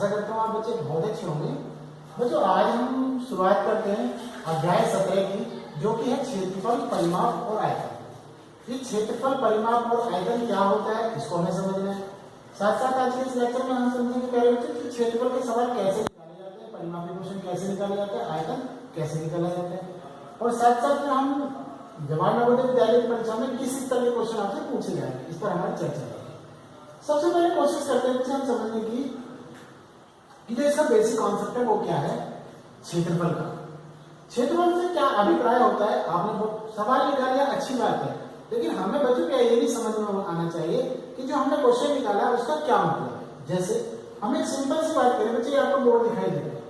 आशा करता हूँ आप बच्चे बहुत अच्छे होंगे। बच्चों आज हम शुरुआत करते हैं अध्याय 17 की, जो कि है क्षेत्रफल, परिमाप और आयतन। ये क्षेत्रफल, परिमाप और आयतन क्या होता है इसको हमें समझना है। साथ साथ आज के इस लेक्चर में हम समझेंगे पहले बच्चों कि क्षेत्रफल के सवाल कैसे निकाले जाते हैं, परिमाप के क्वेश्चन कैसे निकाले जाते हैं, आयतन कैसे निकाला जाता है, और साथ साथ में हम जवाहर नवोदय विद्यालय की परीक्षा में किस तरह के क्वेश्चन आपसे पूछे जाएंगे, इस पर हमारी चर्चा है। सबसे पहले कोशिश करते हैं हम समझने की कि जो इसका बेसिक कॉन्सेप्ट है वो क्या है, क्षेत्रफल का। क्षेत्रफल से क्या अभिप्राय होता है, आपने वो सवाल निकाल लिया, अच्छी बात है, लेकिन हमें बच्चों क्या ये नहीं समझ में आना चाहिए कि जो हमने क्वेश्चन निकाला उसका क्या मतलब है। जैसे हम एक सिंपल सी बात करें, बच्चे आपको बोर्ड दिखाई दे रहा है,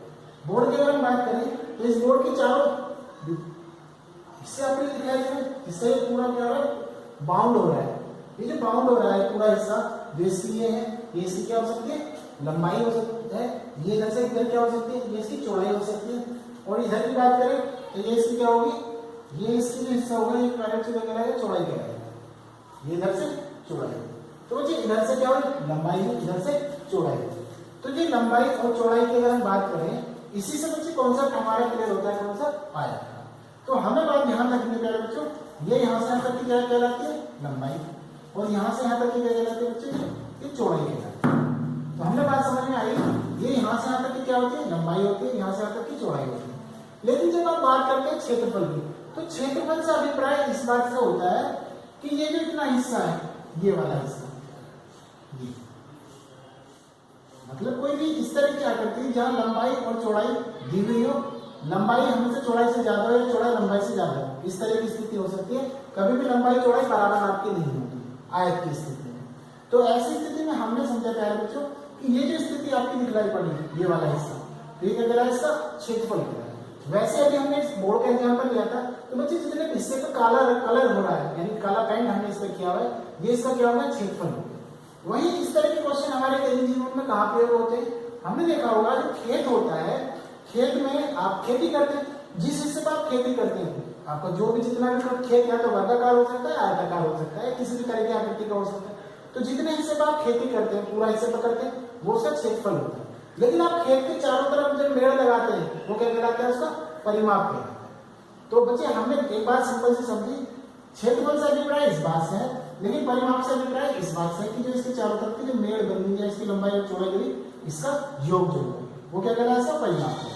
बोर्ड की अगर हम बात करें तो इस बोर्ड के चारों इससे आपको दिखाई दे रहा है, इससे पूरा क्या हो रहा है, बाउंड हो रहा है। ये जो बाउंड हो रहा है पूरा हिस्सा, जो इसकी ये है, ये इसकी क्या हो सकती है, लंबाई हो सकती है, ये इधर से इधर क्या हो सकती है, ये इसकी चौड़ाई हो सकती है, और इधर की बात करें तो ये इसकी क्या होगी, ये इसकी जो हिस्सा होगा ये पैरेट से क्या है, चौड़ाई क्या है, ये इधर से चौड़ाई। तो जी इधर से क्या होगी, लंबाई है, इधर से चौड़ाई। तो ये लंबाई और चौड़ाई की अगर हम बात करें, इसी से बच्चे कॉन्सेप्ट हमारा क्लियर होता है, कौन सा, आयत का। तो हमें बात ध्यान रखनी पड़ेगी बच्चों, ये यहाँ से यहाँ तक की क्या कहलाती है, लंबाई, और यहाँ से यहाँ तक की क्या कहलाती है बच्चे, ये चौड़ाई कहलाती है। तो हमने बात समझ में आई, ये यहाँ से यहाँ तक की क्या होती है, लंबाई होती है, यहाँ से यहाँ तक की चौड़ाई होती है। लेकिन जब आप बात करते हैं क्षेत्रफल की, तो क्षेत्रफल से अभिप्राय इस बात से होता है कि ये जो इतना हिस्सा है, ये वाला हिस्सा, ये मतलब कोई भी इस तरह की आकृति जहां लंबाई और चौड़ाई दी हुई हो, लंबाई हमेशा चौड़ाई से ज्यादा हो या चौड़ाई लंबाई से ज्यादा हो, इस तरह की स्थिति हो सकती है। कभी भी लंबाई चौड़ाई बराबर नाप की नहीं होती आयत की स्थिति में। तो ऐसी स्थिति में हमने समझा प्यारे बच्चों कि ये जो स्थिति आपकी दिखलाई पड़ी, ये वाला हिस्सा, तो ये क्या कहलाएगा, इसका क्षेत्रफल कहलाएगा। वैसे अभी हमने इस बोर्ड का एग्जाम्पल लिया था, तो बच्चे जितने हिस्से पर काला कलर हो रहा है, यानी काला पेंट हमने इस पर किया हुआ है, ये इसका क्या होगा, क्षेत्रफल होगा। वही इस तरह के क्वेश्चन हमारे दैनिक जीवन में कहाँ प्रयोग होते हैं, हमने देखा होगा जो खेत होता है, खेत में आप खेती करते हैं, जिस हिस्से पर आप खेती करते हैं, आपका जो भी जितना भी खेत या तो वर्गाकार हो सकता है, आयताकार हो सकता है, किसी भी तरह की आकृति का हो सकता है। तो जितने हिस्से पर आप खेती करते हैं, पूरा हिस्से पर करते हैं, वो उसका क्षेत्रफल होता है। लेकिन आप खेत के चारों तरफ जब मेड़ लगाते हैं, वो क्या कहलाता है, उसका परिमाप कहलाता है। तो बच्चे हमने एक बात सिंपल से समझी, क्षेत्रफल से अभिप्राय इस बात से है, लेकिन परिमाप से अभिप्राय इस बात से है कि जो इसके चारों तरफ की जो मेड़ बनी है, इसकी लंबाई और चौड़ाई करी, इसका योग जो है वो क्या कहलाता है, इसका परिमाप है।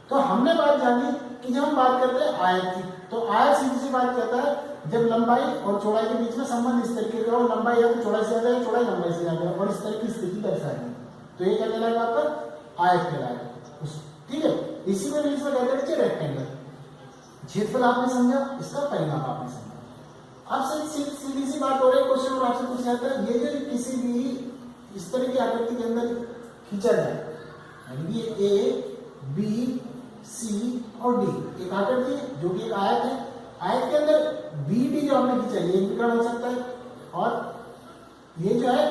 तो हमने बात जानी कि जब हम बात करते हैं आयत की, तो आयत सीधी सी बात कहता है जब लंबाई और चौड़ाई के बीच में संबंध इस तरीके का हो, लंबाई या तो चौड़ाई से ज्यादा है, चौड़ाई लंबाई से ज्यादा है, और इस तरह की स्थिति दर्शाएगी, तो ये क्या कहलाएगा आपका, आयत कहलाएगा। ठीक है, इसी को इंग्लिश में कहते हैं रेक्टेंगल। क्षेत्रफल आपने समझा, इसका परिमाप आपने समझा। अब सीधी सी बात हो रही है, क्वेश्चन और आपसे पूछा जाता है, ये जो किसी भी इस तरह की आकृति के अंदर खींचा जाए, यानी ये ए बी सी और डी एक आकृति जो कि एक आयत है, आयत के अंदर बी डी जो हमने खींचा ये विकर्ण हो सकता है, और ये जो है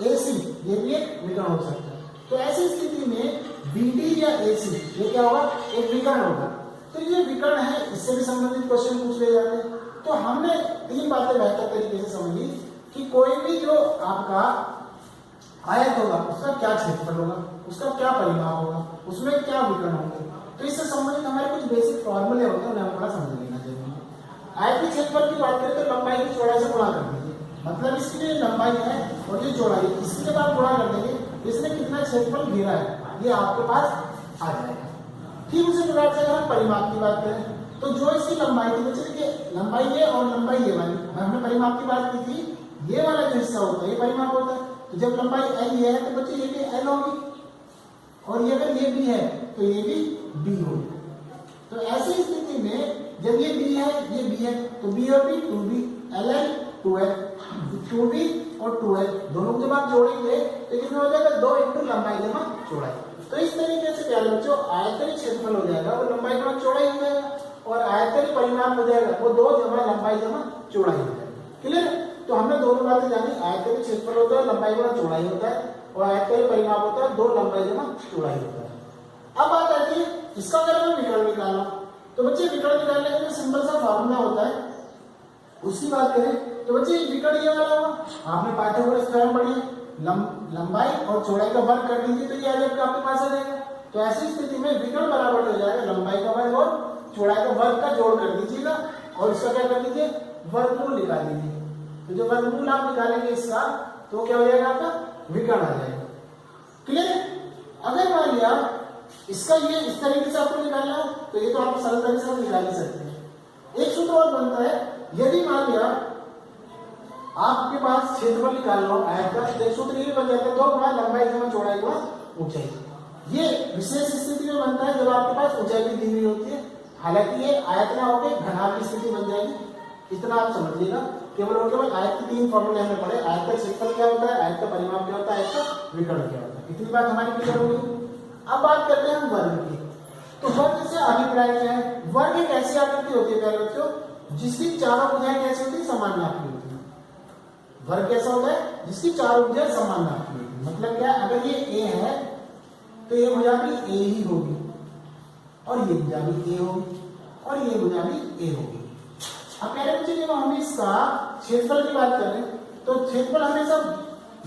ए सी ये भी एक विकर्ण हो सकता है। तो ऐसी स्थिति में बी डी या ए सी ये क्या होगा, एक विकर्ण होगा। तो ये विकर्ण है, इससे भी संबंधित क्वेश्चन पूछ ले जाते हैं। तो हमने तीन बातें बेहतर तरीके से समझी कि कोई भी जो आपका आयत होगा उसका क्या क्षेत्रफल होगा, उसका क्या परिमाप होगा, उसमें क्या विकर्ण होंगे। तो इससे संबंधित हमारे कुछ बेसिक फॉर्मूले होते हैं, उन्हें हम थोड़ा समझ लेना चाहिए। आयत के क्षेत्रफल की बात करें तो लंबाई की चौड़ाई से गुणा कर दीजिए, मतलब इसकी जो लंबाई है और जो चौड़ाई है इसके बाद गुणा कर देंगे, इसने कितना क्षेत्रफल घेरा है ये आपके पास आ जाएगा। ठीक उसी प्रकार से अगर हम परिमाप की बात करें तो जो इसकी लंबाई थी, बच्चे देखिए लंबाई ये और लंबाई ये वाली, हमने परिमाप की बात की थी, ये वाला जो हिस्सा होता है ये परिमाप होता है। तो जब लंबाई एल ये है तो बच्चे ये भी एल होगी, और ये अगर ये बी है तो ये भी बी होगी। तो ऐसी स्थिति में जब ये बी है ये बी है, तो बी और B 2b, L L 2l, 2b और 2l दोनों जब आप जोड़ेंगे तो कितना हो जाएगा, 2 इंटू लंबाई जमा चौड़ाई। तो इस तरीके से क्या बच्चों, आयतन क्षेत्रफल हो जाएगा, वो लंबाई जमा चौड़ाई हो जाएगा, और आयतन परिमाप हो जाएगा वो 2 जमा लंबाई जमा चौड़ाई हो जाएगा। क्लियर? तो हमने दोनों बातें जानी, आयतन क्षेत्रफल होता है, लंबाई जमा चौड़ाई होता है, और आयतन परिमाप होता है 2 लंबाई जमा चौड़ाई होता है। अब बात आती है इसका अगर हमें विकर्ण निकालना, तो बच्चे विकर्ण निकालने के लिए सिंपल सा फॉर्मूला होता है, उसकी बात करें तो बच्चे विकर्ण ये वाला होगा, आपने पाठ्यक्रम स्वयं पढ़ी, लंबाई और चौड़ाई का वर्ग कर दीजिए तो ये आ जाएगा आपके पास आ जाएगा। तो ऐसी स्थिति में विकर्ण बराबर हो जाएगा लंबाई का वर्ग और चौड़ाई का वर्ग का जोड़ कर दीजिएगा और इसका क्या कर दीजिए वर्गमूल निकाल दीजिए। तो जो वर्गमूल आप निकालेंगे इसका तो क्या हो जाएगा आपका विकर्ण आ जाएगा। क्लियर है? अगर मान लिया इसका ये इस तरीके से आपको निकालना हो तो ये तो आप सरल तरीके से निकाल ही सकते हैं। एक सूत्र और बनता है, यदि मान लिया आपके पास क्षेत्रफल निकालना हो आयत का तो एक सूत्र ये बन जाता है 2 गुणा लंबाई गुणा चौड़ाई गुणा ऊंचाई। ये विशेष स्थिति में बनता है जब आपके पास ऊंचाई भी दी हुई होती है। हालांकि ये आयत ना होकर घनाभ की स्थिति बन जाएगी, इतना आप समझिएगा। केवल और केवल आयत के 3 फॉर्मूले हमें पड़े, आयत का क्षेत्रफल क्या होता है, आयत का परिमाप क्या होता है, आयत का विकर्ण क्या होता है। इतनी बात हमारी क्लियर होगी। अब बात करते हैं हम वर्ग की। तो वर्ग से अभिप्राय क्या है? वर्ग एक ऐसी आकृति होती है प्यारे बच्चों जिसकी चारों भुजाएं कैसी होती है, समान नाप की होती है। वर्ग कैसा होता है जिसकी चारों भुजाएं समान नाप की होती है। मतलब क्या, अगर ये ए है तो ये भुजा भी ए ही होगी और ये भुजा भी ए होगी और ये भुजा भी ए होगी। अब प्यारे बच्चे जब हम इसका क्षेत्रफल की बात करें तो क्षेत्रफल हमेशा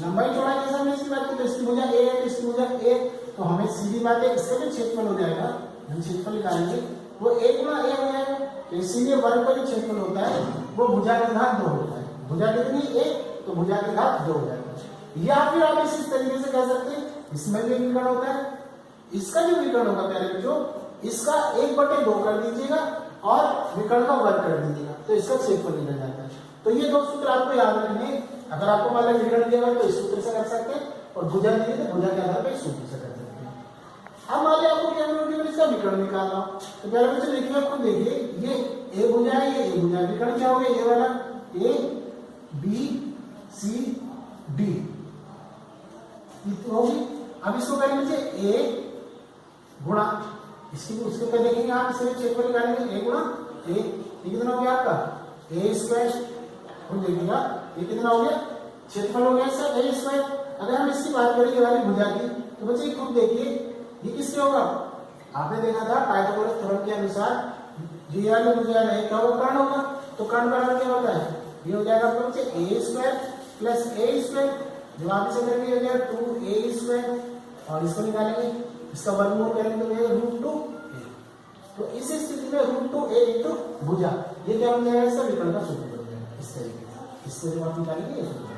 लंबाई चौड़ाई जैसा हमने इसकी बात की तो इसकी भुजा ए है तो इसकी भुजा ए, तो हमें सीधी बात है इसका भी क्षेत्रफल हो जाएगा। हम क्षेत्रफल निकालेंगे वो ए गुणा ए हो जाएगा। तो इसीलिए वर्ग का जो क्षेत्रफल होता है वो भुजा की घात 2 होता है। भुजा कितनी एक तो भुजा की घात 2 हो जाएगा। या फिर आप इस तरीके से कह सकते हैं इसमें भी विकर्ण होता है, इसका जो विकर्ण होगा प्यारे बच्चों इसका 1/2 कर दीजिएगा और विकर्ण का वर्ग कर दीजिएगा तो इसका क्षेत्रफल निकल जाता है। तो ये 2 सूत्र आपको याद रखने। अगर आपको मान लो विकर्ण दिया तो इस सूत्र से कर सकते हैं और भुजा दिए तो भुजा के आधार पर इस सूत्र से कर सकते हैं। अब मान लिया आपको केवल इसका विकर्ण निकालना तो प्यारे बच्चे देखिए, आपको देखिए ये ए भुजा है, ये ए भुजा, विकर्ण क्या हो गया ये वाला ए बी सी डी होगी। अब इसको करेंगे ए गुणा इसकी उसको क्या देखेंगे आप, इसके क्षेत्रफल निकालेंगे ए गुणा ए, ये कितना हो गया आपका ए स्क्वायर। खुद देखिएगा ये कितना हो गया क्षेत्रफल हो गया इसका ए स्क्वायर। अगर हम इसकी बात करें ये वाली भुजा की तो बच्चे खुद देखिए ये किससे होगा, आपने देखा था पाइथागोरस थ्योरम के अनुसार ये वाली भुजा है क्या होगा कर्ण होगा। तो कर्ण बराबर क्या होता है, ये हो जाएगा आपका बच्चे ए स्क्वायर प्लस ए स्क्वायर, जब आप इसे करेंगे हो जाएगा 2a स्क्वायर और इसको निकालेंगे इसका वर्गमूल करेंगे तो ये √2a। तो इस स्थिति में √2a इंटू भुजा ये क्या बन जाएगा, इसका विकर्ण का सूत्र बन जाएगा। इस तरीके से इसको जब आप निकालेंगे ये सूत्र।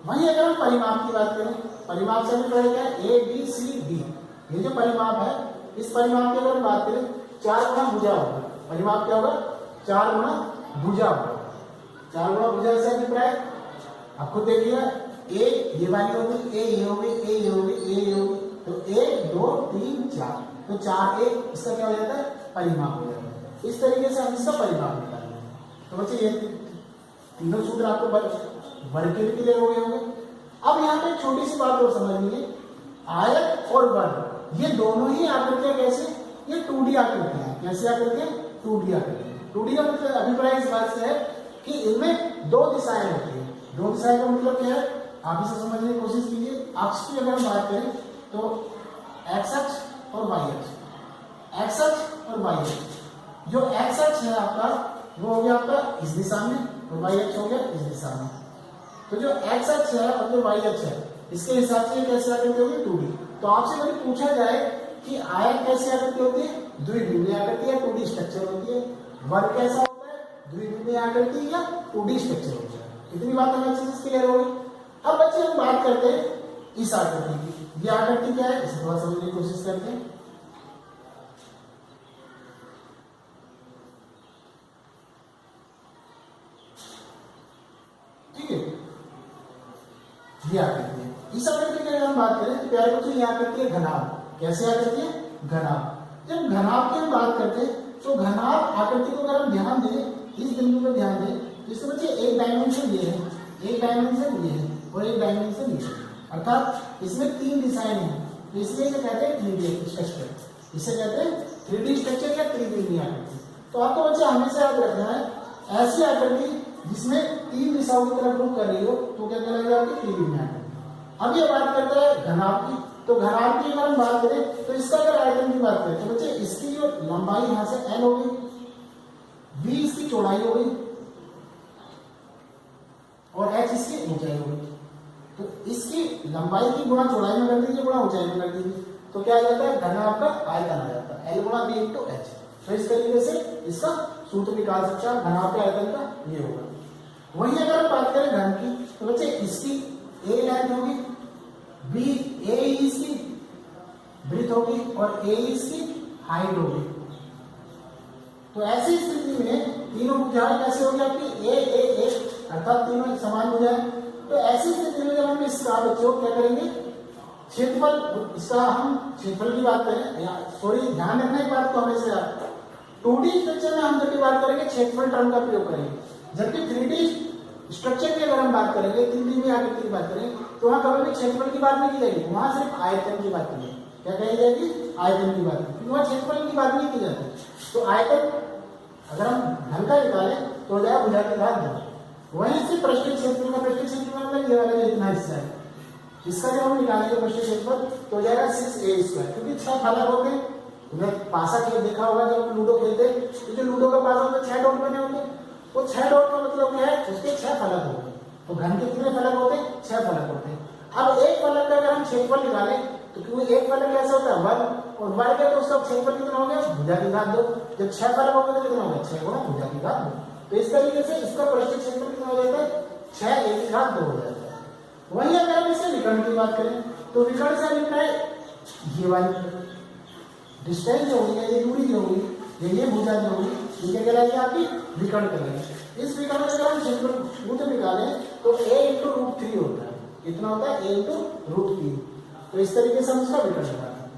वहीं अगर हम परिमाप की बात करें, परिमाप से हमें पता क्या है ए बी सी डी, ये जो परिमाप है इस परिमाप की अगर हम बात करें 4 गुणा भुजा होगा। परिमाप क्या होगा 4 गुणा भुजा होगा। 4 गुणा भुजा से अभिप्राय आपको देखिएगा ए ये वाली होगी, ए ये होगी, ए ये होगी, ए ये होगी, तो 1 2 3 4 तो 4a इसका क्या हो जाता है परिमाप हो जाता है। इस तरीके से हम इसका परिमाप निकालेंगे। तो बच्चे ये तीनों सूत्र आपको वर्ग के भी क्लियर हो गए होंगे। अब यहाँ पे छोटी सी बात और समझिए, आयत और वर्ग ये दोनों ही आकृतियां कैसे, ये 2D आकृतियां हैं। कैसे आकृतियां 2D आकृतियां। 2D का मतलब अभिप्राय इस बात से है कि इनमें 2 दिशाएं होती है। 2 दिशाएं का मतलब क्या है आप इसे समझने की कोशिश कीजिए। अक्ष की अगर हम बात करें तो एक्स अक्ष और वाई अक्ष, एक्स अक्ष और वाई अक्ष। जो एक्स अक्ष है आपका वो हो गया आपका इस दिशा में और वाई अक्ष हो गया इस दिशा में। तो जो एक्स अक्ष है और जो वाई अक्ष है इसके हिसाब से कैसे आकृति होगी 2D। तो आपसे कभी पूछा जाए कि आयत कैसी आकृति होती है, द्विध्रुवीय आकृति या 2D स्ट्रक्चर होती है। वर्ग कैसा होता है, द्विध्रुवीय आकृति या 2D स्ट्रक्चर होता है। इतनी बात हमें अच्छे से क्लियर होगी। अब बच्चे हम बात करते हैं इस आकृति की। ये आकृति क्या है इसे थोड़ा समझने की कोशिश करते हैं। ठीक है, ये आकृति है। इस आकृति की अगर हम बात करें तो प्यारे बच्चों ये आकृति है घनाभ। कैसे आकृति है घनाभ। जब घनाभ की हम बात करते हैं तो घनाभ आकृति को अगर हम ध्यान दें, इस बिंदु पर ध्यान दें, इससे बच्चे एक डायमेंशन ये है, एक डायमेंशन ये है और एक डायमेंशन ये है। अर्थात इसमें 3 दिशाएं हैं, तो इसलिए इसे कहते हैं 3D स्ट्रक्चर। इसे कहते हैं 3D स्ट्रक्चर या त्रिविमीय आकृति। तो आपको बच्चे हमेशा याद रखना है ऐसी आकृति जिसमें 3 दिशाओं की तरफ रुख कर रही हो तो क्या कहलाएगी आपकी त्रिविमीय आकृति। अब ये बात करते हैं घनाभ की। तो घनाभ की अगर हम बात करें तो इसका अगर आयतन की बात करें तो बच्चे इसकी जो लंबाई यहां से n हो गई, v इसकी चौड़ाई हो गई और h इसकी ऊंचाई हो गई। तो इसकी लंबाई की गुणा चौड़ाई में कर दीजिए, गुणा ऊंचाई में कर दीजिए, तो क्या आ जाता है, घन आपका आयतन आ जाता है, L गुणा B इंटू H। तो इस तरीके से इसका सूत्र निकाल सकते हैं घन आपके आयतन का ये होगा। वहीं अगर हम बात करें घन की, तो बच्चे इसकी A लेंथ होगी, B A इसकी ब्रीथ होगी और A इसकी हाइट होगी। तो ऐसी स्थिति में तीनों भुजाएं कैसे होगी आपकी ए अर्थात तीनों समान भुजाएं। तो ऐसी स्थिति में जब हम इसका बच्चों क्या करेंगे, क्षेत्रफल, इसका हम क्षेत्रफल की बात करें, सॉरी ध्यान रखना एक बात को हमेशा 2D स्ट्रक्चर में हम जब भी बात करेंगे क्षेत्रफल टर्म का प्रयोग करेंगे, जबकि 3D स्ट्रक्चर की अगर हम बात करेंगे, 3D में आकृति की बात करेंगे, तो वहां कभी भी क्षेत्रफल की बात नहीं की जाएगी, वहां सिर्फ आयतन की बात की जाएगी। क्या कही जाएगी, आयतन की बात, क्योंकि वहां क्षेत्रफल की बात नहीं की जाती। तो आयतन अगर हम घन का निकालें तो हो जाएगा भुजा के घात 2। वहीं से पृष्ठीय क्षेत्रफल का, पृष्ठीय क्षेत्रफल मतलब ये वाला इतना हिस्सा है, इसका जब हम निकालेंगे पृष्ठीय क्षेत्रफल तो हो जाएगा 6a², क्योंकि 6 फलक होते हैं। तुमने पासा खेल देखा होगा जब लूडो खेलते, तो जो लूडो का पासा होता है 6 डॉट बने होते हैं, वो 6 डॉट का मतलब क्या है, उसके 6 फलक होते हैं। तो घन के कितने फलक होते हैं, 6 फलक होते हैं। अब एक फलक का अगर हम क्षेत्रफल निकालें तो क्योंकि एक फलक कैसा होता है वर्ग, और वर्ग है तो उसका क्षेत्रफल कितना हो गया, भुजा की घात 2। जब 6 फलक हो गए तो कितना हो गया, 6 गुणा भुजा की घात 2। तो इस तरीके से इसका पृष्ठीय क्षेत्रफल कितना हो जाता है, 6a की घात 2 हो जाता है। वहीं अगर हम इसके विकर्ण की बात करें तो विकर्ण से लिखना है ये वाली डिस्टेंस जो होगी, ये दूरी जो होगी, ये भुजा जो होगी, ये क्या कहलाएगी आपकी विकर्ण कहलाएगी। इस विकर्ण का अगर हम क्षेत्रफल सूत्र निकालें तो a इंटू रूट 3 होता है, कितना होता है, a इंटू रूट 3। तो इस तरीके से हम इसका विकर्ण निकालते हैं।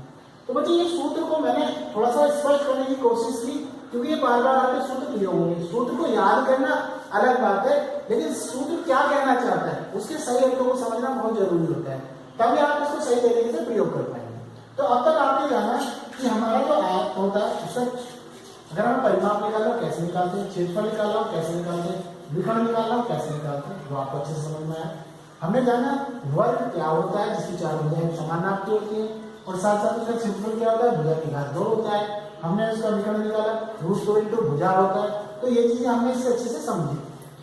तो बच्चे ये सूत्र को मैंने थोड़ा सा स्पष्ट करने की कोशिश की, क्योंकि ये बार बार आपके सूत्र क्लियर होंगे। सूत्र को याद करना अलग बात है, लेकिन सूत्र क्या कहना चाहता है उसके सही अर्थों को समझना बहुत जरूरी होता है, तभी आप इसको सही तरीके से प्रयोग कर पाएंगे। तो अब तक आपने जाना कि हमारा जो आयत होता है उसका अगर हम परिमाप निकालना कैसे निकालते हैं, क्षेत्रफल निकालना कैसे निकालते हैं, विकर्ण निकालना कैसे निकालते हैं, वो आपको अच्छे से समझ में आया। हमने जाना वर्ग क्या होता है, जिसकी 4 भुजाएं समान नाप की होती हैं, और साथ साथ उसका क्षेत्रफल क्या होता है, भुजा की घात 2 होता है। हमने उसका विकर्ण निकाला, रूट 2 इंटू भुजा होता है। तो ये चीजें हमने इससे अच्छे से समझी।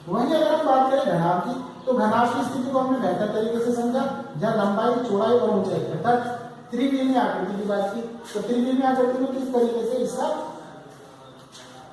वहीं अगर हम बात करें घनाभ की, तो घनाभ की स्थिति को हमने बेहतर तरीके से समझा, जहाँ लंबाई, चौड़ाई और ऊंचाई अर्थात त्रिविमीय आकृति की बात की। तो त्रिविमीय आकृति में किस तरीके से इसका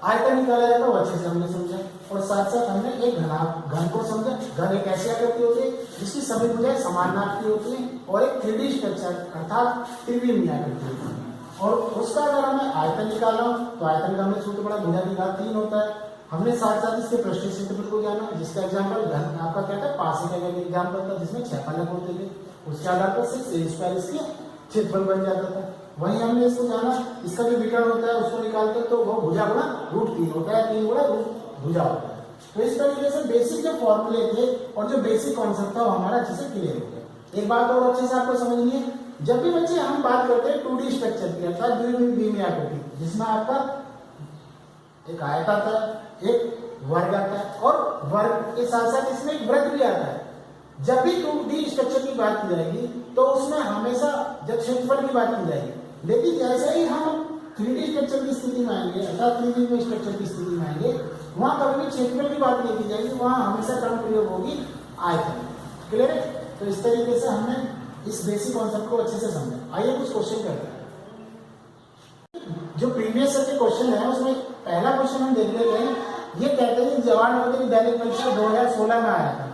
आयतन निकाला जाता है वो अच्छे से हमने समझा, और साथ साथ हमने एक घन को समझा। घन एक ऐसी आकृति होती है जिसकी सभी भुजाएं समान नाप की होती हैं, और एक 3D स्ट्रक्चर अर्थात त्रिविमीय आकृति होती है। और उसका अगर हमें आयतन निकालना हो तो आयतन का हमने सूत्र पढ़ा, भुजा की घात 3 होता है। हमने साथ साथ इसके पृष्ठीय क्षेत्रफल को जाना, जिसका एग्जाम्पल घन आपका क्या था, पासे का एग्जाम्पल था जिसमें 6 फलक होते थे, उसके आधार पर 6a² इसकी क्षेत्रफल बन जाता था। वहीं हमने इसको जाना, इसका जो विकर्ण होता है उसको निकालते तो वो भुजा गुणा रूट 3 होता है, 3 गुणा रूट भुजा होता है। तो इस तरीके से बेसिक जो फॉर्मूले थे और जो बेसिक कॉन्सेप्ट था वो हमारा अच्छे से क्लियर हो गया। एक बात और अच्छे से आपको समझनी है, जब भी बच्चे हम बात करते हैं 2D स्ट्रक्चर की अर्थात द्विविमीय आकृति, जिसमें आपका एक आयत आता है, एक वर्ग आता है, और वर्ग के साथ साथ इसमें एक वृत्त भी आता है। जब भी 2D स्ट्रक्चर की बात की जाएगी तो उसमें हमेशा जब क्षेत्रफल की बात की जाएगी, लेकिन जैसे ही हम 3D स्ट्रक्चर की स्थिति में आएंगे अर्थात त्रिविमीय स्ट्रक्चर की स्थिति में आएंगे, वहां कभी भी क्षेत्रफल की बात नहीं की जाएगी, वहां हमेशा टर्म प्रयोग होगी आयतन। क्लियर है? तो इस तरीके से हमने इस बेसिक कॉन्सेप्ट को अच्छे से समझा। आइए कुछ क्वेश्चन करते हैं। जो प्रीवियस के क्वेश्चन है उसमें पहला क्वेश्चन हम देख लेते हैं। ये कहते हैं जवाहर नवोदय विद्यालय परीक्षा 2016 में आया था।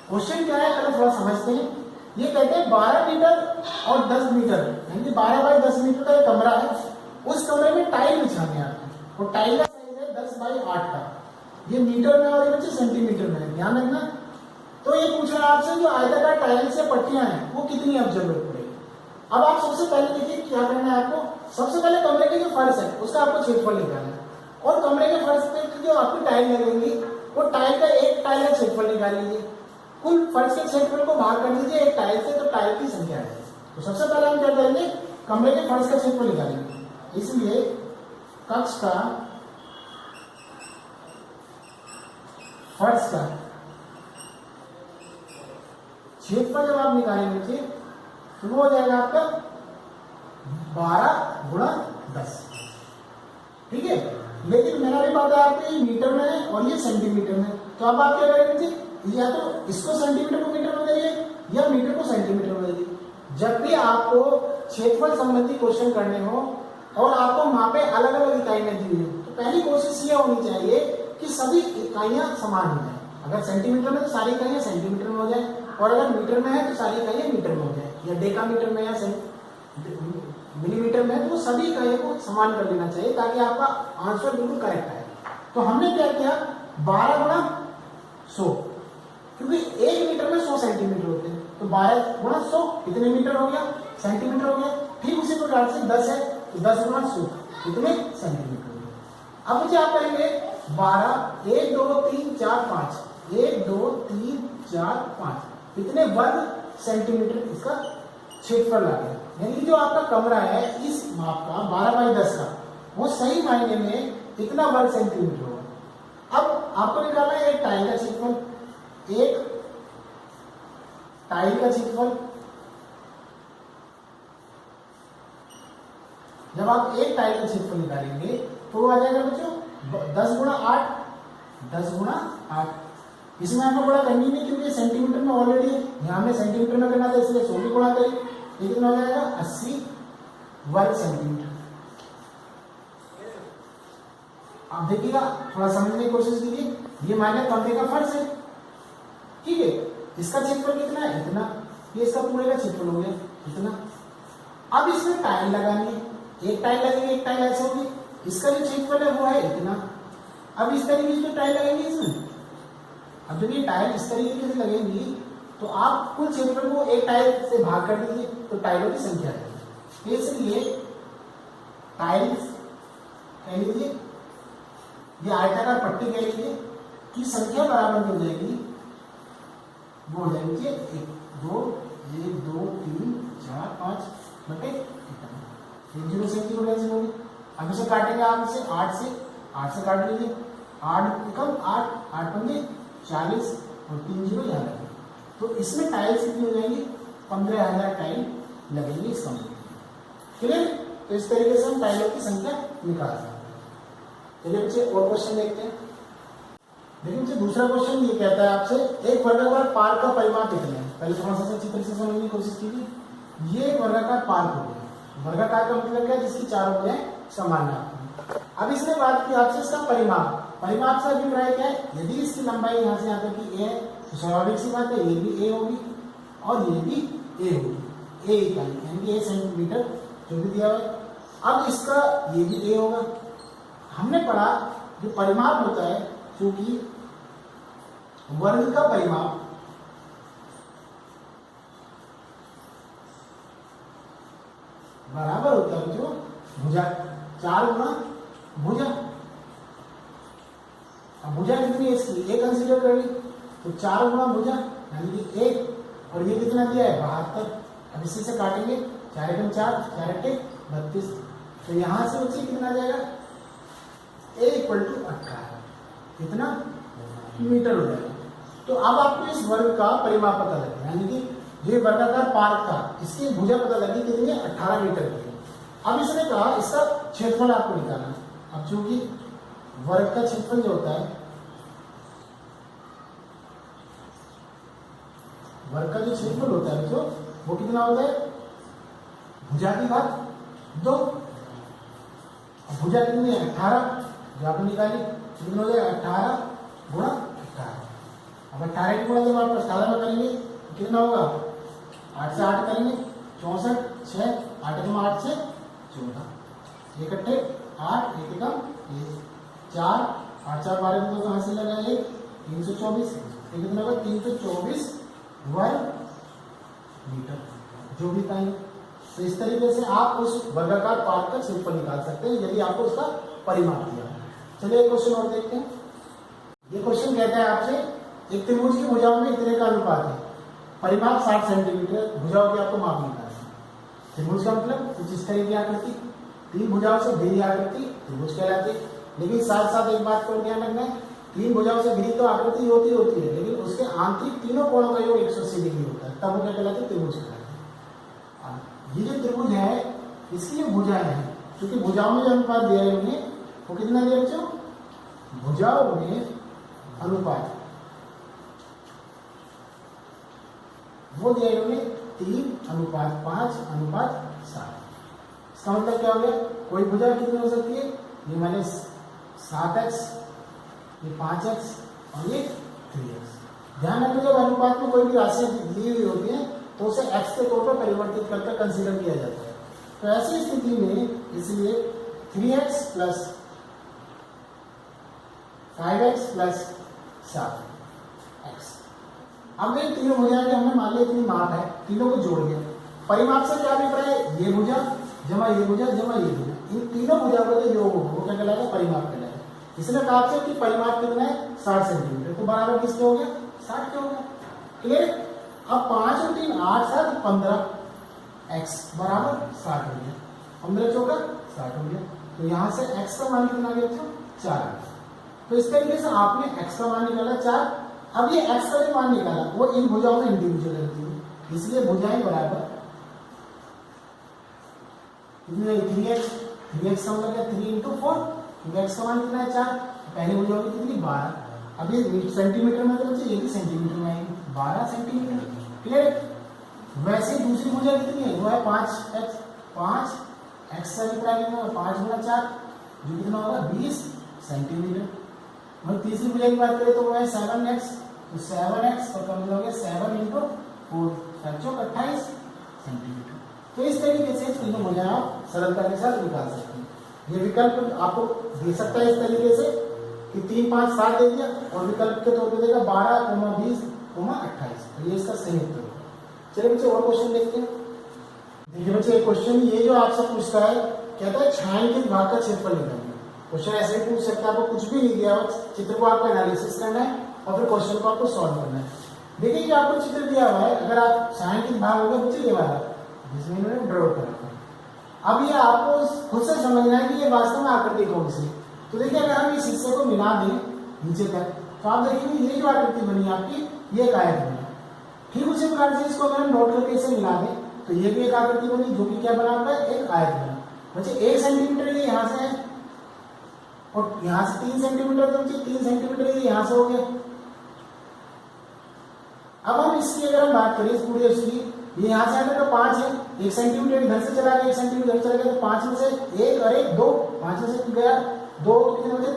क्वेश्चन क्या है पहले थोड़ा समझते हैं। ये कहते हैं 12 मीटर और 10 मीटर यानी 12 बाई 10 मीटर का एक कमरा है, उस कमरे में टाइल बिछाने आता है, और टाइल का साइज है 10 बाई 8 का। ये मीटर में और ये बच्चे सेंटीमीटर में है, ध्यान रखना। तो ये पूछ रहा है आपसे जो आयताकार टाइल्स या पट्टियां हैं वो कितनी अब जरूरत पड़ेगी। अब आप सबसे पहले देखिए क्या करना है आपको। सबसे पहले कमरे के जो फर्श है उसका आपको क्षेत्रफल निकालना है, और कमरे के फर्श पे जो आपकी टाइल लगेंगी वो टाइल का एक टाइल का क्षेत्रफल निकाल लीजिए। कुल फर्श के क्षेत्रफल को भाग कर लीजिए एक टाइल से, तो टाइल की संख्या है। तो सबसे पहले हम क्या करेंगे, कमरे के फर्श का क्षेत्रफल निकालेंगे। इसलिए कक्ष का फर्श का क्षेत्रफल जब आप निकालेंगे तो वो हो जाएगा आपका 12 गुणा 10। ठीक है, लेकिन मैंने भी बताया आपको ये मीटर में है और ये सेंटीमीटर में। तो अब आप क्या करेंगे, या तो इसको सेंटीमीटर को मीटर में दे या मीटर को सेंटीमीटर में दे। जब भी आपको क्षेत्रफल संबंधी क्वेश्चन करने हो और आपको वहां पे अलग अलग इकाइयां दी हुई हो, तो पहली कोशिश ये होनी चाहिए कि सभी इकाइयां समान हो जाए। अगर सेंटीमीटर में तो सारी इकाइयां सेंटीमीटर में हो जाए, और अगर मीटर में है तो सारी इकाइयां मीटर में हो जाए, या डेकामीटर में या मिलीमीटर में है, तो सभी इकाइयों को समान कर लेना चाहिए ताकि आपका आंसर बिल्कुल करेक्ट आए। तो हमने क्या किया, 12 गुणा 100, क्योंकि 1 मीटर में 100 सेंटीमीटर होते हैं, तो 12 गुणा 100 कितने मीटर हो गया, सेंटीमीटर हो गया। ठीक उसी प्रकार से 10 है तो 10 गुणा 100 कितने सेंटीमीटर हो गया। अब मुझे आप कहेंगे 12 1 2 3 4 5 1 2 3 4 5 कितने वर्ग सेंटीमीटर इसका क्षेत्रफल आ गया। यानी जो आपका कमरा है इस माप का 12x10 का, वो सही मायने में कितना वर्ग सेंटीमीटर होगा। अब आपको निकालना है एक टाइल का क्षेत्रफल, एक टाइल का क्षेत्रफल। जब आप एक टाइल का क्षेत्रफल निकालेंगे तो वो आ जाएगा बच्चों 10 गुणा 8, 10 गुणा 8। इसमें आपको बड़ा करनी नहीं क्योंकि सेंटीमीटर में ऑलरेडी है, यहाँ में सेंटीमीटर में करना था इसलिए 100 भी गुणा करें, ये कितना हो जाएगा 80 वर्ग सेंटीमीटर। आप देखिएगा, थोड़ा समझने की कोशिश कीजिए, ये माइनर कमरे का फर्श है, ठीक है, इसका क्षेत्रफल कितना है, इतना, ये इसका पूरे का क्षेत्रफल हो गया इतना। अब इसमें टाइल लगानी है, एक टाइल लगेगी, एक टाइल ऐसे होगी, इसका जो क्षेत्रफल है वो है इतना। अब इस तरीके से टाइल लगेगी इसमें, अब जब ये टाइल इस तरीके से लगेगी तो आप कुल क्षेत्रफल को एक टाइल से भाग कर दीजिए तो टाइलों की संख्या आ जाएगी। इसलिए टाइल्स कह लीजिए, ये आयताकार पट्टी कह लीजिए की संख्या बराबर हो जाएगी, वो हो जाएगी 1 2 3 4 5 बटे 0 से होगी। अब इसे काटेंगे आप इसे 8 से काट लीजिए, 8 कम 8 पंजे 40 और 3 0 यहाँ लगे, तो इसमें टाइल्स कितनी हो जाएंगी, 15,000 टाइल लगेंगे इस कमरे में। क्लियर? तो इस तरीके से हम टाइलों की संख्या निकाल सकते हैं। चलिए बच्चे और क्वेश्चन देखते हैं। देखिए बच्चे दूसरा क्वेश्चन ये कहता है आपसे, एक वर्गाकार पार्क का परिमाप कितना है। पहले थोड़ा सा चित्र से समझने की कोशिश कीजिए। ये एक वर्गाकार पार्क हो गया, वर्गाकार का मतलब क्या है, जिसकी चारों भुजाएं समान है। अब इसने बात की आपसे इसका परिमाप। परिमाप से अभिप्राय क्या है, यदि इसकी लंबाई यहाँ से यहाँ तक की ए है तो स्वाभाविक सी बात है ये भी ए होगी और ये भी ए होगी, ए इकाई यानी कि ए सेंटीमीटर जो भी दिया हुआ है। अब इसका ये भी ए होगा। हमने पढ़ा जो परिमाप होता है, क्योंकि वर्ग का परिमाप बराबर होता है जो भुजा 4 गुणा भुजा। अब भुजा कितनी है इसकी, एक कंसीडर कर ली तो 4 गुणा भुजा यानी कि 1, और ये कितना दिया है 72। अब इसी से काटेंगे 4 एकम 4 4 अट्ठे 32, तो यहां से बच्चे कितना आ जाएगा a = 18 कितना मीटर हो जाएगा। तो अब आपको इस वर्ग का परिमाप पता लगे, यानी कि ये वर्गाकार पार्क था, इसकी भुजा पता लगी कितनी है 18 मीटर की। अब इसने कहा इसका क्षेत्रफल आपको निकालना। अब चूंकि वर्ग का क्षेत्रफल जो होता है, वर्ग का जो क्षेत्रफल होता है जो वो कितना होता है, भुजा की घात 2। भुजा कितनी है 18, जो आपने निकाली कितना हो जाएगा 18 गुणा 18। अब 18 की गुणा जब आप 18 में करेंगे तो कितना होगा, 8 से 8 करेंगे 64 6 8 कम 8 से 14 1 अट्ठे 8 1 कम 4 8 4 12 तो कहाँ से लगा 1 324, कितना होगा 324 वर्ग मीटर जो भी पाएंगे। तो इस तरीके से आप उस वर्गाकार पार्क का क्षेत्रफल निकाल सकते हैं यदि आपको उसका परिमाप दिया। चलिए एक क्वेश्चन और देखते हैं। ये क्वेश्चन कहता है आपसे, एक त्रिभुज की भुजाओं में इतने का अनुपात है, परिमाप 60 सेंटीमीटर, भुजाओं की आपको माप निकालना है। त्रिभुज का मतलब कुछ इस तरह की आकृति, 3 भुजाओं से घिरी आकृति त्रिभुज कहलाती है। लेकिन साथ साथ एक बात को ध्यान रखना है, 3 भुजाओं से घिरी तो आकृति होती है, लेकिन उसके आंतरिक तीनों कोणों का योग 180 डिग्री होता है, तब वो क्या कहलाती है, त्रिभुज कहलाती है। ये जो त्रिभुज है इसकी जो भुजाएं हैं, क्योंकि भुजाओं में जो अनुपात दिया है उन्हें वो कितना दिया बच्चों, भुजाओं में अनुपात वो दिया इन्होंने 3:5:7। इसका मतलब क्या हो गया, कोई भुजा कितनी हो सकती है, ये मैंने 7x, ये 5x और ये 3x। ध्यान रखिए जब अनुपात में कोई भी राशि दी हुई होती है तो उसे x के तौर पर परिवर्तित करके कंसीडर किया जाता है। तो ऐसी स्थिति में इसलिए 3x plus 5x plus 7x। अब ये तीनों भुजाएं हमने मान लिया इतनी माप है, तीनों को जोड़ दिया। परिमाप से क्या मिल रहा है, ये भुजा जमा ये भुजा जमा ये भुजा, इन तीनों भुजाओं का जो योग होगा वो क्या कहलाएगा, परिमाप कहलाएगा। इसलिए कहा आपसे कि परिमाप कितना है 60 सेंटीमीटर, तो बराबर किसके हो गया, 60 के हो गया। क्लियर। अब 5 और 3 8 7 15 x बराबर 60 हो गया, 15 चौका 60 हो गया। तो यहां से x का मान कितना आ गया, 4 आ गया। तो इस तरीके से आपने x का मान निकाला 4। अब ये x का जो मान निकाला वो इन भुजाओं में इंडिविजुअल रहती है, इसलिए भुजाएं बराबर 3x का मतलब क्या 3 × 4, क्योंकि x का मान कितना है 4, पहली भुजा होगी कितनी 12। अब ये सेंटीमीटर में तो बच्चे ये भी सेंटीमीटर में आएगी 12 सेंटीमीटर। क्लियर। वैसे दूसरी भुजा कितनी है, वो है 5x, 5x से मल्टीप्लाई करना है 5 × 4 जो कितना होगा 20 सेंटीमीटर। और तीसरी भुजा की बात करें तो वो है 7x, तो 7x का मतलब हो गया 7 × 4 28 सेंटीमीटर। तो इस तरीके से तीनों भुजाएं आप सरलता के साथ निकाल सकते हैं। ये विकल्प आपको दे सकता है इस तरीके से कि 3 5 7 दे दिया और विकल्प के तौर पे देगा 12, 20, 28। तो ये इसका सही उत्तर होगा। चलिए बच्चे और क्वेश्चन देखते हैं। देखिए बच्चे एक क्वेश्चन ये जो आपसे पूछता है, कहता है छायांकित भाग का क्षेत्रफल निकालिए। क्वेश्चन ऐसे ही पूछ सकता है, आपको कुछ भी नहीं दिया, चित्र को आपको एनालिसिस करना है और फिर क्वेश्चन को आपको सॉल्व करना है। देखिए जो आपको चित्र दिया हुआ है, अगर आप छायांकित भाग होगा बच्चे ये वाला जिसमें इन्होंने ड्रॉ करा था। अब ये आपको खुद से समझना है कि ये वास्तव में आकृति कौन सी। तो देखिए अगर हम इस हिस्से को मिला दें नीचे तक तो आप देखेंगे ये जो आकृति बनी आपकी ये एक आयत बनी। ठीक उसी प्रकार से इसको अगर हम नोट करके इसे मिला दें तो ये भी एक आकृति बनी जो कि क्या बना हुआ है, एक आयत बना। बच्चे 1 सेंटीमीटर ये यहाँ से है और यहाँ से 3 सेंटीमीटर, तो 3 सेंटीमीटर ये यहाँ से हो गया। अब हम इसकी अगर हम बात करें इस पूरी उसकी, ये यहाँ से आने का 5 है, 1 सेंटीमीटर इधर से चला गया, 1 सेंटीमीटर इधर चला गया, तो 5 में से 1 और 1 2, 5 में से गया 2, तो कितने हो गए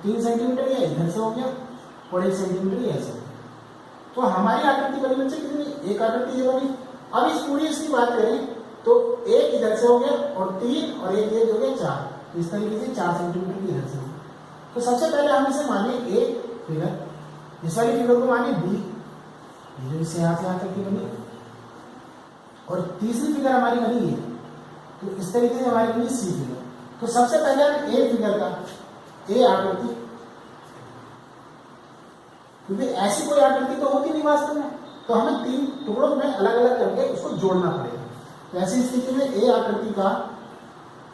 3 सेंटीमीटर ये इधर से हो गया और 1 सेंटीमीटर ये ऐसे हो गया। तो हमारी आकृति बनी बच्चे कितनी, एक आकृति ये बनी। अब इस पूरी इसकी बात करें तो 1 इधर से हो गया और 3 और 1 ये हो गया 4, तो इस तरीके से 4 सेंटीमीटर की इधर से हो गया। तो सबसे पहले हम इसे माने ए फिगर, इस वाली फिगर को माने बी, ये जो इससे यहाँ से यहाँ तक की बनी, और तीसरी फिगर हमारी बनी है तो इस तरीके से हमारी बनी सी फिगर। तो सबसे पहले हम ए फिगर का ए आकृति, क्योंकि ऐसी कोई आकृति तो होती नहीं वास्तव में, तो हमें 3 टुकड़ों में अलग अलग करके उसको जोड़ना पड़ेगा। तो ऐसी स्थिति में ए आकृति का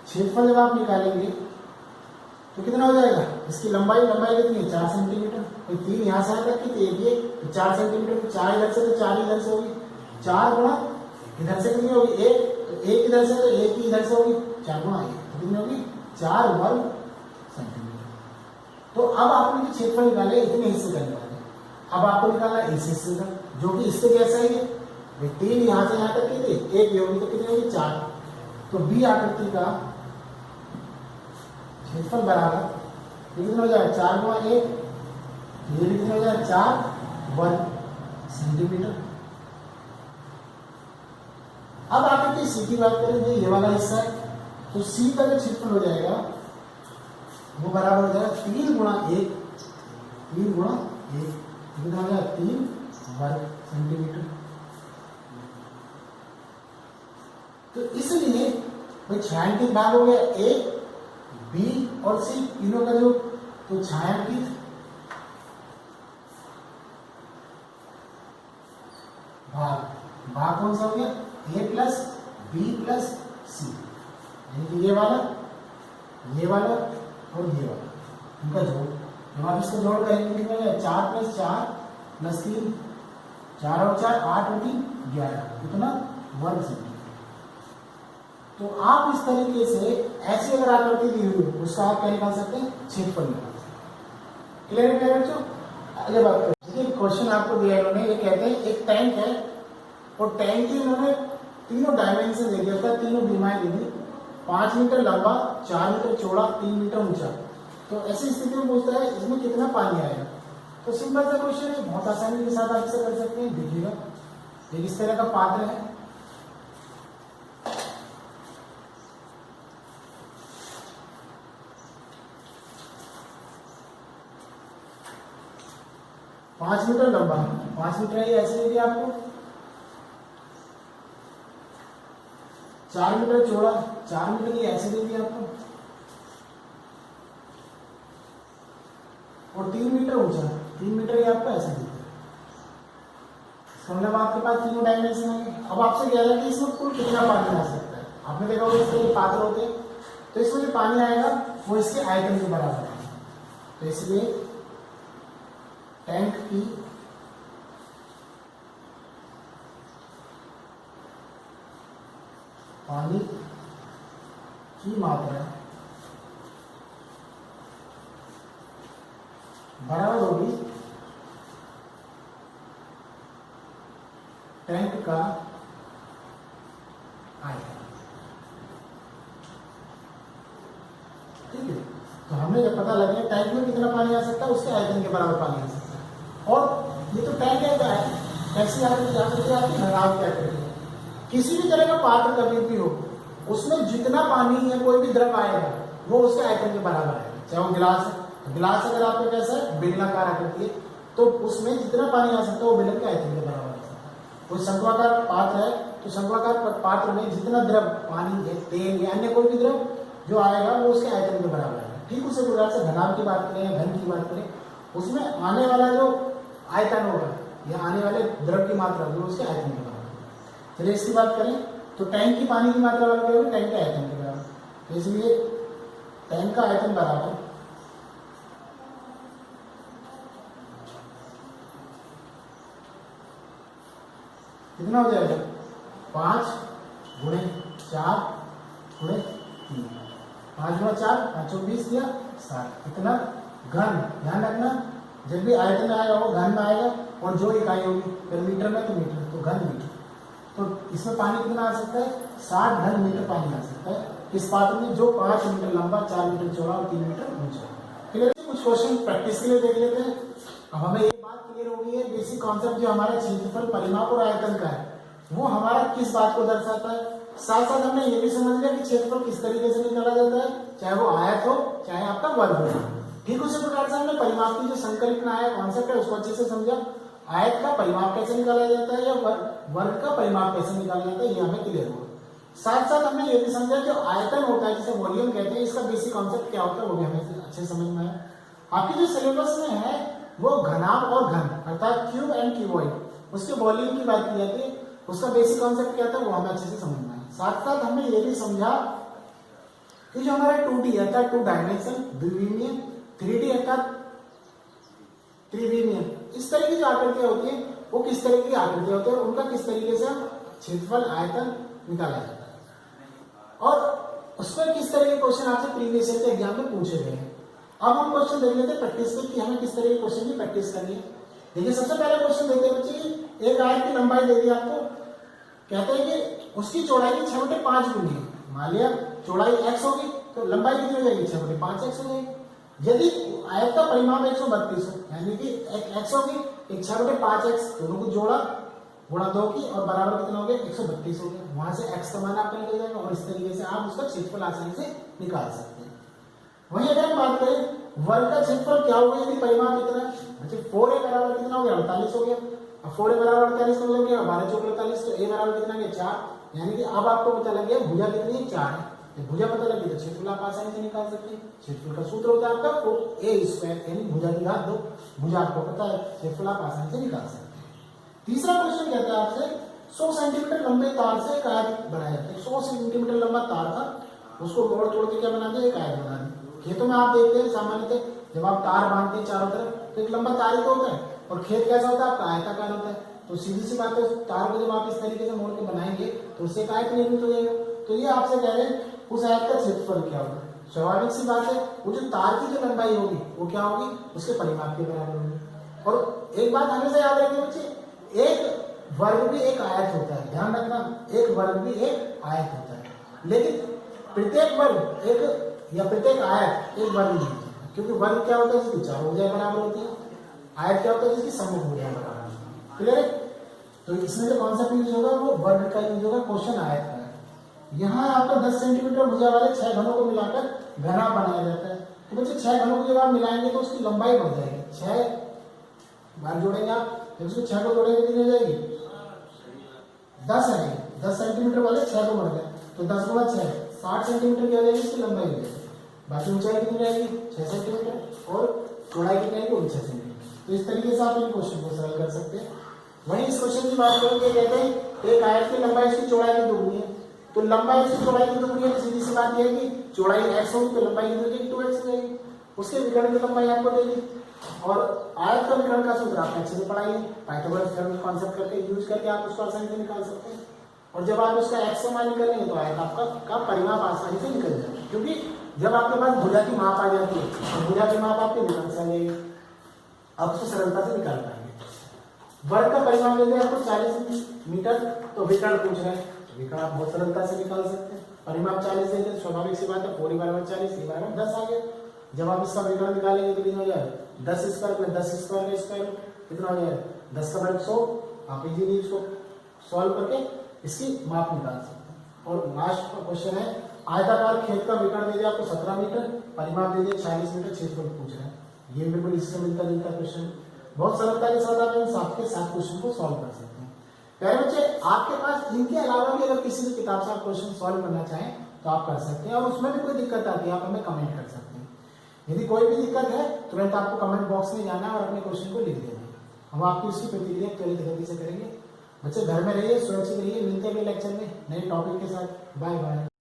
क्षेत्रफल जब आप निकालेंगे तो कितना हो जाएगा, इसकी लंबाई कितनी है 4 सेंटीमीटर, तो 3 यहाँ से तक की तो ये 4 सेंटीमीटर, तो 4 इधर से तो 4 इधर से होगी, 4 गुणा इधर से कितनी होगी 1, तो 1 इधर से तो 1 ही इधर से होगी, 4 गुणा 1 तो कितनी होगी 4 वर्ग सेंटीमीटर। तो अब आपने क्षेत्रफल निकाले इतने हिस्से करने वाले, अब आपको निकालना इस हिस्से का जो कि इसके जैसा ही है। 3 यहाँ से यहाँ तक की थी, 1 ये होगी तो कितनी होगी 4। तो बी आकृति का क्षेत्रफल बराबर कितना हो जाएगा 4 गुणा 1, ये भी कितना हो जाएगा 4 वर्ग सेंटीमीटर। अब आकृति सी की बात करें, ये वाला हिस्सा है, तो सी का जो क्षेत्रफल हो जाएगा वो बराबर हो जाएगा 3 गुणा 1, 3 गुणा 1 कितना हो जाएगा 3 वर्ग सेंटीमीटर। तो इसलिए भाई छायांकित भाग हो गया ए, बी और सी तीनों का जो, तो छायांकित भाग कौन सा हो गया ए प्लस बी प्लस सी, यानी कि ये वाला और ये वाला इनका जोड़। जब आप इसको जोड़ करेंगे कितना हो जाएगा 4 + 4 + 3, 4 और 4 8 और 3 11, कितना वर्ग सेंटीमीटर। तो आप इस तरीके से ऐसी अगर आकृति दी हुई हो उसका आप क्या निकाल सकते हैं, क्षेत्रफल निकाल सकते हैं। क्लियर है बच्चों। आगे बात करें, देखिए क्वेश्चन आपको दिया है इन्होंने, ये कहते हैं एक टैंक है और टैंक की उन्होंने तीनों डायमेंशन दे दिया था, तीनों बीमाएं दे दी, 5 मीटर लंबा, 4 मीटर चौड़ा, 3 मीटर ऊंचा। तो ऐसी स्थिति में पूछता है इसमें कितना पानी आएगा। तो सिंपल सा क्वेश्चन है, बहुत आसानी के साथ आप इसे कर सकते हैं। देखिएगा एक इस तरह का पात्र है, पांच मीटर लंबा, 5 मीटर है, ऐसे दे दिया आपको, 4 मीटर चौड़ा, 4 मीटर ये ऐसे दे दिया आपको, और 3 मीटर ऊंचा, 3 मीटर ये आपको ऐसे दे दिया। मतलब आपके पास तीनों डायमेंशन है। अब आपसे कह रहा है कि इसमें कुल कितना पानी आ सकता है। आपने देखा होगा इसके पात्र होते हैं, तो इसमें जो पानी आएगा वो इसके आयतन के बराबर है। तो इसलिए टैंक की पानी की मात्रा बराबर होगी टैंक का आयतन। ठीक है, तो हमें जब पता लगे टैंक में कितना पानी आ सकता है, उसके आयतन के बराबर पानी आ सकता है। और ये तो टैंक है, क्या है, कैसी आकृति आ सकती है आपकी घनाभ की आकृति है। किसी भी तरह का पात्र कभी भी हो, उसमें जितना पानी है, कोई भी द्रव आएगा वो उसके आयतन के बराबर है। चाहे वो गिलास है, गिलास अगर आपका कैसा है, बेलनाकार आकृति है, तो उसमें जितना पानी आ सकता है वो बेलन के आयतन के बराबर है। कोई शंक्वाकार पात्र है, तो शंक्वाकार पात्र में जितना द्रव, पानी है, तेल या अन्य कोई भी द्रव जो आएगा वो उसके आयतन के बराबर है। ठीक उसी प्रकार से घनाभ की बात करें या घन की बात करें, उसमें आने वाला जो आयतन होगा या आने वाले द्रव की मात्रा जो उसके आयतन के बराबर है। चलिए इसकी बात करें, तो टैंक की पानी की मात्रा बराबर होगी टैंक के आयतन के बराबर। तो इसलिए टैंक का आयतन बराबर कितना हो जाएगा, 5 गुणे 4 गुणे 3, 5 गुणा 4, 5 और 20 दिया 60। इतना घन, ध्यान रखना जब भी आयतन में आएगा वो घन में आएगा, और जो इकाई होगी फिर मीटर में तो मीटर, तो घन मीटर। तो इसमें पानी कितना आ सकता है, 60 घन मीटर पानी आ सकता है इस पात्र में, जो 5 मीटर लंबा, 4 मीटर चौड़ा और 3 मीटर ऊंचा। क्लियर? कुछ क्वेश्चन प्रैक्टिस के लिए देख लेते हैं। अब हमें एक बात क्लियर हो गई है, बेसिक कॉन्सेप्ट जो हमारा क्षेत्रफल, परिमाप और आयतन का है, वो हमारा किस बात को दर्शाता है। साथ साथ हमने ये भी समझ लिया कि क्षेत्रफल किस तरीके से निकाला जाता है, चाहे वो आयत हो चाहे आपका वर्ग हो। ठीक उसी प्रकार से हमने परिमाप की जो संकल्पना है, कॉन्सेप्ट है, उसको अच्छे से समझा। आयत का परिमाप कैसे निकाला जाता है या वर्ग का परिमाप कैसे निकाला जाता है, ये हमें क्लियर हुआ। साथ साथ हमने ये भी समझा जो आयतन होता है, जिसे वॉल्यूम कहते हैं, इसका बेसिक कॉन्सेप्ट क्या होता है वो भी हमें अच्छे समझ में आया। आपकी जो सिलेबस में है वो घनाभ और घन, अर्थात क्यूब एंड क्यूबॉइड, उसके वॉल्यूम की बात की जाती है, उसका बेसिक कॉन्सेप्ट क्या था वो हमें अच्छे से समझना है। साथ साथ हमने ये भी समझा कि जो हमारा 2D अर्थात 2 डायमेंशन, द्विविमीय, 3D अर्थात त्रिविमीय, इस तरह की जो आकृतियां होती है वो किस तरह की आकृतियां होती है, और उनका किस तरीके से क्षेत्रफल, आयतन निकाला जाता है, और उसमें किस तरह के क्वेश्चन आपसे प्रीवियस ईयर के एग्जाम में पूछे गए हैं। अब हम क्वेश्चन देख लेते हैं प्रैक्टिस में कि हमें किस तरह के क्वेश्चन की प्रैक्टिस करनी है। देखिए सबसे पहले क्वेश्चन देते हैं बच्चे की एक आयत की लंबाई दे दी आपको, कहते हैं कि उसकी चौड़ाई की 6/5 गुनी है। मान लिया चौड़ाई x होगी तो लंबाई कितनी हो जाएगी, 6/5x हो जाएगी। यदि आयत का परिमाप 132 हो, यानी कि x होगी, एक 6/5x दोनों को जोड़ा, गुणा 2 की, और बराबर कितना हो गया, 132 हो गया। वहां से x का मान आपका निकल जाएगा, और इस तरीके से आप उसका क्षेत्रफल आसानी से निकाल सकते हैं। वहीं अगर हम बात करें वर्ग का क्षेत्रफल क्या होगा, यदि परिमाप इतना है, 4a बराबर कितना हो गया, 48 हो गया। अब 4a बराबर 48 का मतलब क्या, 12 चौक 48, तो a बराबर कितना है, 4। यानी कि अब आपको पता लग गया भुजा कितनी है, 4 है। जब भुजा पता लगी तो क्षेत्रफल आप आसानी से निकाल सकते हैं। क्षेत्रफल का सूत्र होता है आपका a², यानी भुजा की घात 2। भुजा आपको पता है, क्षेत्रफल आप आसानी से निकाल सकते हैं। तीसरा क्वेश्चन कहता है आपसे 100 सेंटीमीटर लंबे तार से एक आयत बनाया जाता है। 100 सेंटीमीटर लंबा तार था, उसको मोड़ तोड़ के क्या बना दिया, एक आयत बना दी। खेतों में आप देखते हैं सामान्यतः जब आप तार बांधते हैं चारों तरफ, तो एक लंबा तार ही तो होता है, और खेत कैसा होता है आपका, आयताकार होता है। तो सीधी सी बात है, तार को जब आप इस तरीके से मोड़ के बनाएंगे तो उससे एक आयत निर्मित हो जाएगा। तो ये आपसे कह रहे हैं उस आयत का क्षेत्रफल क्या होगा। स्वाभाविक सी बात है, वो जो तार की जो लंबाई होगी वो क्या होगी, उसके परिमाप के बराबर होगी। और एक बात हमेशा याद रखिए बच्चे, एक वर्ग भी एक आयत होता है, ध्यान रखना, एक वर्ग भी एक आयत होता है, लेकिन प्रत्येक वर्ग एक या प्रत्येक आयत एक वर्ग नहीं होता, क्योंकि वर्ग क्या होता है जिसकी चार भुजाएं बराबर होती है, आयत क्या होता है जिसकी सम्मुख भुजाएं बराबर होती है। क्लियर है? तो इसमें जो कॉन्सेप्ट यूज होगा वो वर्ग का यूज होगा, क्वेश्चन आयत का है। यहाँ आपका 10 सेंटीमीटर भुजा वाले 6 घनों को मिलाकर घना बनाया जाता है। तो बच्चे 6 घनों को जब आप मिलाएंगे तो उसकी लंबाई बढ़ जाएगी, 6 बार जोड़ेंगे आप, जब उसको 6 को जोड़ेंगे कितनी हो जाएगी, 10 है, 10 सेंटीमीटर वाले 6 को बढ़ गए, तो 10 गुणा 6 60 सेंटीमीटर की हो जाएगी इसकी लंबाई हो जाएगी। बाकी ऊंचाई कितनी रहेगी 6 सेंटीमीटर और चौड़ाई कितनी रहेगी 6 सेंटीमीटर। तो इस तरीके से आप इन क्वेश्चन को सरल कर सकते हैं। वहीं इस क्वेश्चन की बात करेंगे, कहते हैं एक आयत की लंबाई इसकी चौड़ाई की दोगुनी है, तो लंबाई इसकी चौड़ाई की दोगुनी है, सीधी सी बात यह है कि चौड़ाई x होगी तो लंबाई कितनी होगी 2x हो जाएगी, उसके विकर्ण की लंबाई आपको देगी। और आयत का विकर्ण का सूत्र आपने अच्छे से पढ़ाई है, पाइथागोरस थ्योरम कॉन्सेप्ट करके यूज करके आप उसको आसानी से निकाल सकते हैं। और जब आप उसका x का मान निकालेंगे तो आयत आपका परिमाप आसानी से निकल जाएगा, क्योंकि जब आपके पास भुजा की माप आ जाती है और भुजा की माप आपके विकर्ण से आ जाएगी, आप उसको सरलता से निकाल पाएंगे। वर्ग का परिमाप दे दिया आपको 40 मीटर, तो विकर्ण पूछ रहे हैं, विकर्ण आप बहुत सरलता से निकाल सकते हैं। परिमाप 40 दे दिया, स्वाभाविक सी बात है 4 बराबर 40, ये बराबर 10 आ गया। जब आप इसका विकर्ण निकालेंगे तो कितना हो जाएगा 10 स्क्वायर में 10 स्क्वायर में स्क्वायर कितना हो जाएगा 10 का वर्ग 100। आप इजीली इसको सॉल्व करके इसकी माप निकाल सकते हैं। और लास्ट क्वेश्चन है, आयताकार खेत का विकर्ण दे दिया आपको 17 मीटर, परिमाप दे दिया 40 मीटर, क्षेत्रफल पूछ रहे हैं। ये बिल्कुल इससे मिलता जुलता क्वेश्चन, बहुत सरलता के साथ आप इन 7 क्वेश्चन को सॉल्व कर सकते हैं। प्यारे बच्चे, आपके पास इनके अलावा भी अगर किसी भी किताब से आप क्वेश्चन सॉल्व करना चाहें तो आप कर सकते हैं, और उसमें भी कोई दिक्कत आती है आप हमें कमेंट कर सकते हैं। यदि कोई भी दिक्कत है तुरंत आपको कमेंट बॉक्स में जाना है और अपने क्वेश्चन को लिख देना, हम आपकी उसकी प्रतिक्रिया त्वरित गति से करेंगे। बच्चे घर में रहिए, सुरक्षित रहिए, मिलते हैं अगले लेक्चर में नए टॉपिक के साथ। Bye bye.